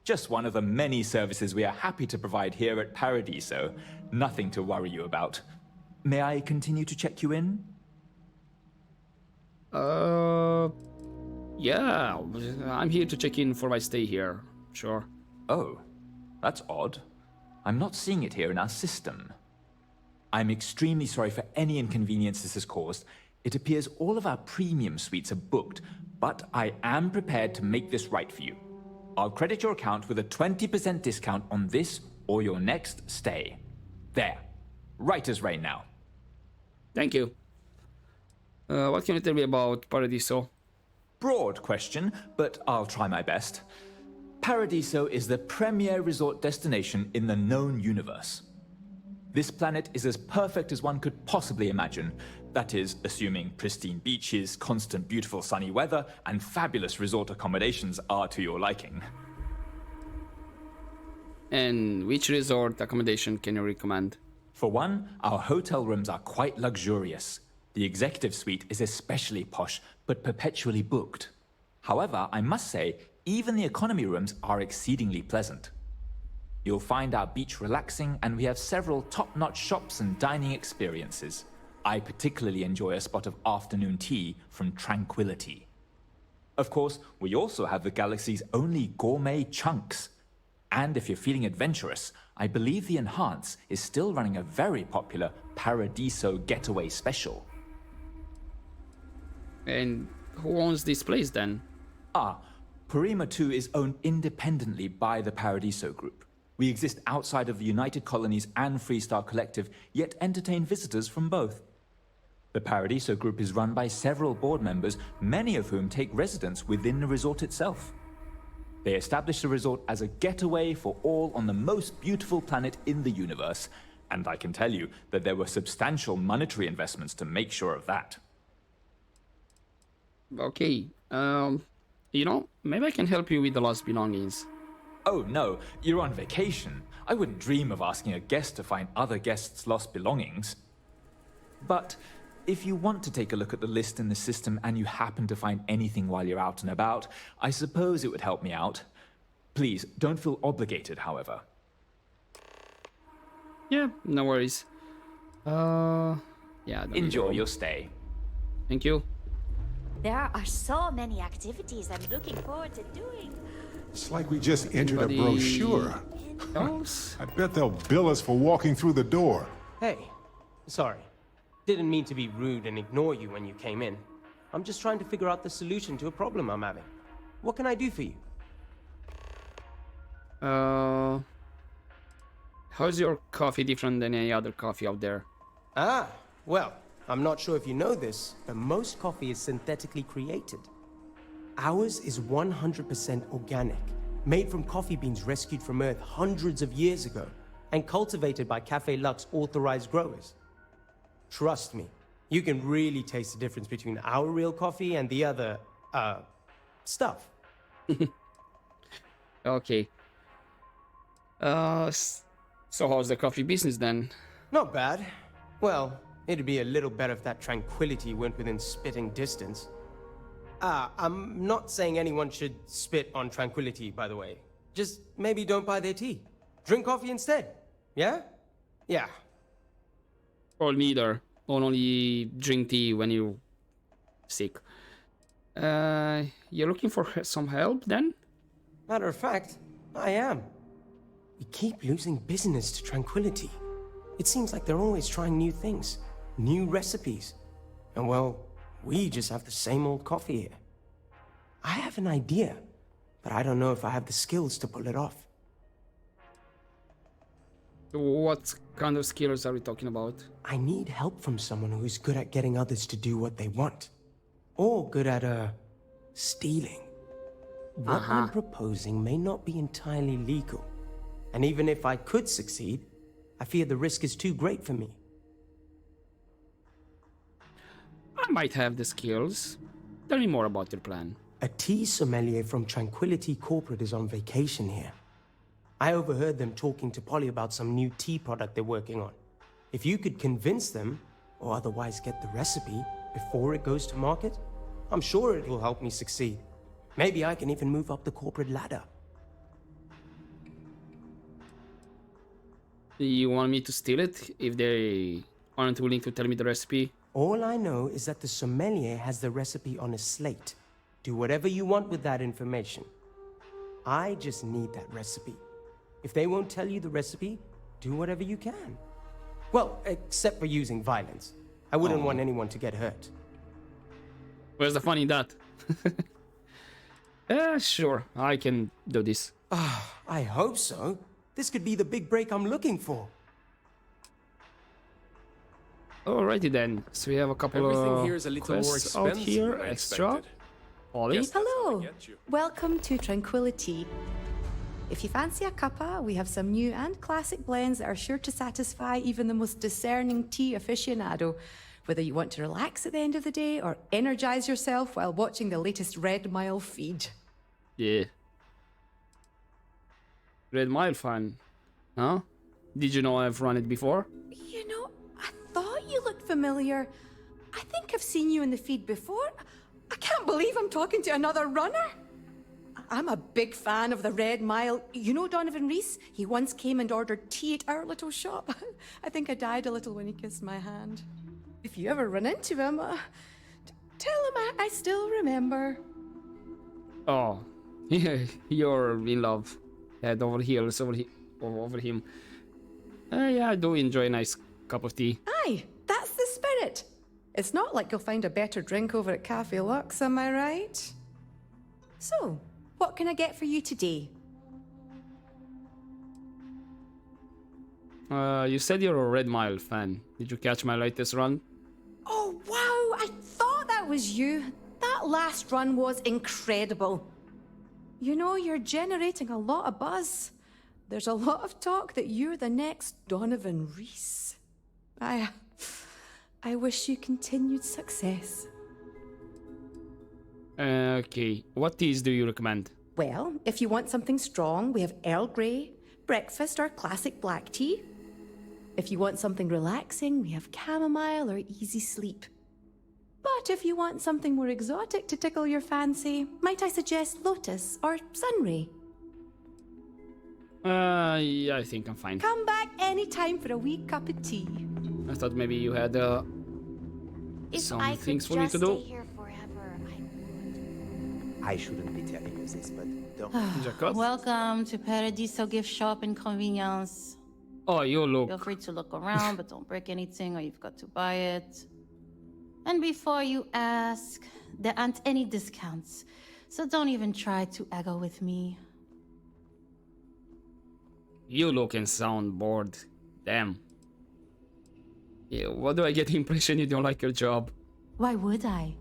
Just one of the many services we are happy to provide here at Paradiso. Nothing to worry you about. May I continue to check you in? Yeah, I'm here to check in for my stay here. Sure. Oh, that's odd. I'm not seeing it here in our system. I'm extremely sorry for any inconvenience this has caused. It appears all of our premium suites are booked, but I am prepared to make this right for you. I'll credit your account with a 20% discount on this or your next stay. There. Right as rain now. Thank you. What can you tell me about Paradiso? Broad question, but I'll try my best. Paradiso is the premier resort destination in the known universe. This planet is as perfect as one could possibly imagine. That is, assuming pristine beaches, constant beautiful sunny weather, and fabulous resort accommodations are to your liking. And which resort accommodation can you recommend? For one, our hotel rooms are quite luxurious. The executive suite is especially posh, but perpetually booked. However, I must say, even the economy rooms are exceedingly pleasant. You'll find our beach relaxing, and we have several top-notch shops and dining experiences. I particularly enjoy a spot of afternoon tea from Tranquility. Of course, we also have the galaxy's only gourmet chunks. And if you're feeling adventurous, I believe the Enhance is still running a very popular Paradiso Getaway special. And who owns this place then? Porrima II is owned independently by the Paradiso Group. We exist outside of the United Colonies and Freestar Collective, yet entertain visitors from both. The Paradiso Group is run by several board members, many of whom take residence within the resort itself. They established the resort as a getaway for all on the most beautiful planet in the universe, and I can tell you that there were substantial monetary investments to make sure of that. Okay, you know, maybe I can help you with the lost belongings. Oh no, you're on vacation. I wouldn't dream of asking a guest to find other guests' lost belongings. But if you want to take a look at the list in the system and you happen to find anything while you're out and about, I suppose it would help me out. Please, don't feel obligated, however. Yeah, no worries. Yeah. Enjoy your stay. Thank you. There are so many activities I'm looking forward to doing. It's like we just entered a brochure. Else? I bet they'll bill us for walking through the door. Hey, sorry. Didn't mean to be rude and ignore you when you came in. I'm just trying to figure out the solution to a problem I'm having. What can I do for you? How's your coffee different than any other coffee out there? Well, I'm not sure if you know this, but most coffee is synthetically created. Ours is 100% organic, made from coffee beans rescued from Earth hundreds of years ago, and cultivated by Cafe Luxe authorized growers. Trust me, you can really taste the difference between our real coffee and the other, stuff. Okay. So how's the coffee business then? Not bad. Well, it'd be a little better if that Tranquility went within spitting distance. I'm not saying anyone should spit on Tranquility, by the way. Just maybe don't buy their tea. Drink coffee instead. Yeah? Yeah. Or neither. Or only drink tea when you're sick. You're looking for some help then? Matter of fact, I am. We keep losing business to Tranquility. It seems like they're always trying new things, new recipes. And well, we just have the same old coffee here. I have an idea, but I don't know if I have the skills to pull it off. What kind of skills are we talking about? I need help from someone who's good at getting others to do what they want. Or good at, stealing. What I'm proposing may not be entirely legal. And even if I could succeed, I fear the risk is too great for me. I might have the skills. Tell me more about your plan. A tea sommelier from Tranquility Corporate is on vacation here. I overheard them talking to Polly about some new tea product they're working on. If you could convince them, or otherwise get the recipe, before it goes to market, I'm sure it will help me succeed. Maybe I can even move up the corporate ladder. You want me to steal it if they aren't willing to tell me the recipe? All I know is that the sommelier has the recipe on a slate. Do whatever you want with that information. I just need that recipe. If they won't tell you the recipe, do whatever you can. Well, except for using violence. I wouldn't want anyone to get hurt. Where's the fun in that? Sure, I can do this. I hope so. This could be the big break I'm looking for. Alrighty then. So we have a couple Everything here is a little more quests out expensive here, than I extra. expected. Ollie? Guess that's how I Hello. get you. Welcome to Tranquility. If you fancy a cuppa, we have some new and classic blends that are sure to satisfy even the most discerning tea aficionado. Whether you want to relax at the end of the day or energize yourself while watching the latest Red Mile feed. Yeah. Red Mile fan. Huh? Did you know I've run it before? You know, I thought you looked familiar, I think I've seen you in the feed before. I can't believe I'm talking to another runner. I'm a big fan of the Red Mile. You know Donovan Reese? He once came and ordered tea at our little shop. I think I died a little when he kissed my hand. If you ever run into him, tell him I still remember. Oh, yeah, you're in love. Head over heels over him. Yeah, I do enjoy a nice cup of tea. Aye, that's the spirit. It's not like you'll find a better drink over at Cafe Lux, am I right? So, what can I get for you today? You said you're a Red Mile fan. Did you catch my latest run? Oh, wow, I thought that was you. That last run was incredible. You know, you're generating a lot of buzz. There's a lot of talk that you're the next Donovan Reese. I wish you continued success. Okay, what teas do you recommend? Well, if you want something strong, we have Earl Grey, breakfast, or classic black tea. If you want something relaxing, we have chamomile or easy sleep. But if you want something more exotic to tickle your fancy, might I suggest lotus or sunray? Yeah, I think I'm fine. Come back anytime for a wee cup of tea. I thought maybe you had some things for me to do. I shouldn't be telling you this, but don't. Welcome to Paradiso Gift Shop and Convenience. Oh, you look. Feel free to look around, but don't break anything or you've got to buy it. And before you ask, there aren't any discounts, so don't even try to haggle with me. You look and sound bored. Damn. Yeah, what do I get the impression you don't like your job? Why would I?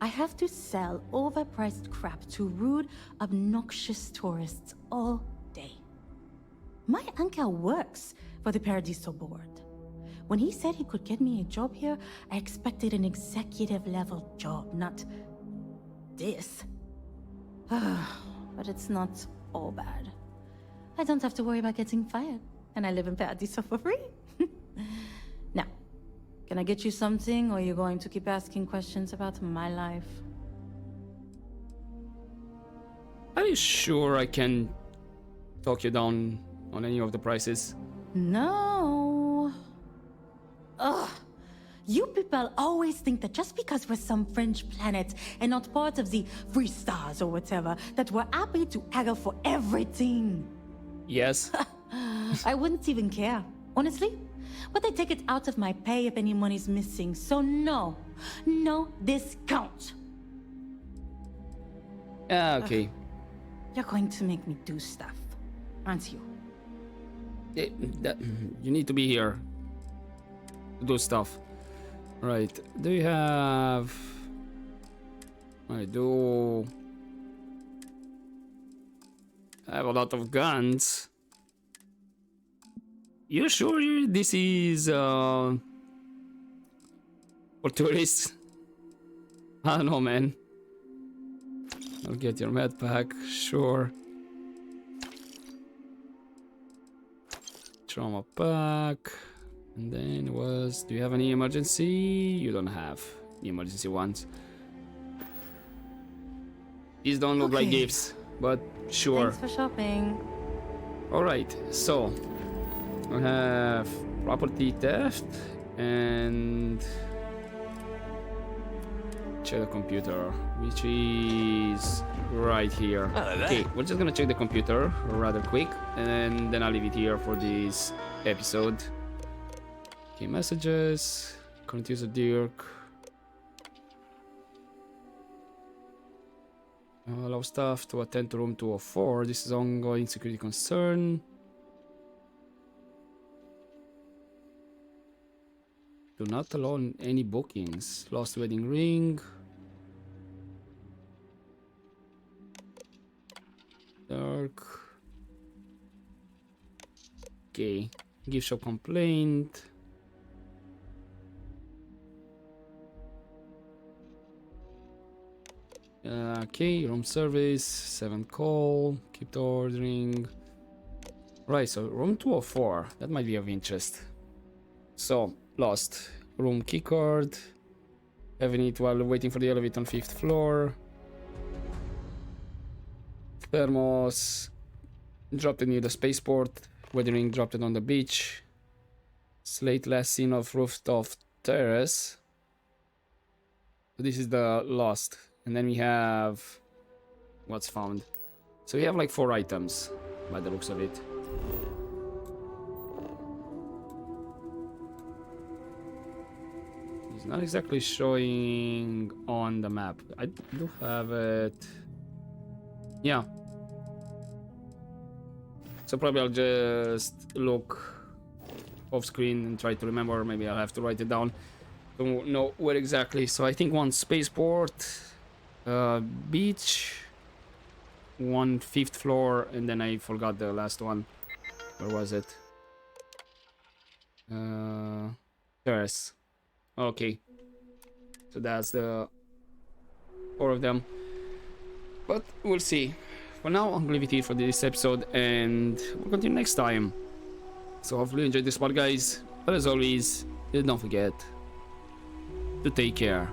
I have to sell overpriced crap to rude, obnoxious tourists all day. My uncle works for the Paradiso board. When he said he could get me a job here, I expected an executive level job, not this. But it's not all bad. I don't have to worry about getting fired, and I live in Paradiso for free. Now, can I get you something, or are you going to keep asking questions about my life? Are you sure I can talk you down on any of the prices? No. Ugh. You people always think that just because we're some French planet and not part of the free stars or whatever, that we're happy to haggle for everything. Yes. I wouldn't even care, honestly. But I take it out of my pay if any money's missing, so no discount. Okay. You're going to make me do stuff, aren't you? You need to be here to do stuff. Right. Do you have... I do... I have a lot of guns. You sure this is for tourists? I don't know, man. I'll get your med pack, sure. Trauma pack. And then do you have any emergency? You don't have the emergency ones. These don't look like gifts, but sure. Thanks for shopping. Alright, so I have property theft and check the computer, which is right here. Okay, we're just gonna check the computer rather quick, and then I'll leave it here for this episode. Okay, messages, current user Dirk. Allow staff to attend to room 204. This is ongoing security concern. Do not allow any bookings. Lost wedding ring. Dark. Okay. Gift shop complaint. Okay, room service, 7 call, keep ordering. Right, so room 204, that might be of interest. So, lost room keycard, Having it while waiting for the elevator on 5th floor. Thermos dropped it near the spaceport. Weathering dropped it on the beach. Slate last seen of rooftop terrace. This is the lost. And then we have what's found. So we have like 4 items by the looks of it. It's not exactly showing on the map. I do have it. Yeah. So probably I'll just look off screen and try to remember. Maybe I'll have to write it down. Don't know where exactly. So I think one spaceport, beach, one 5th floor, and then I forgot the last one. Where was it? Terrace. Okay. So that's the 4 of them. But we'll see. For now, I'm gonna leave it here for this episode, and we'll continue next time. So hopefully you enjoyed this part, guys. But as always, don't forget to take care.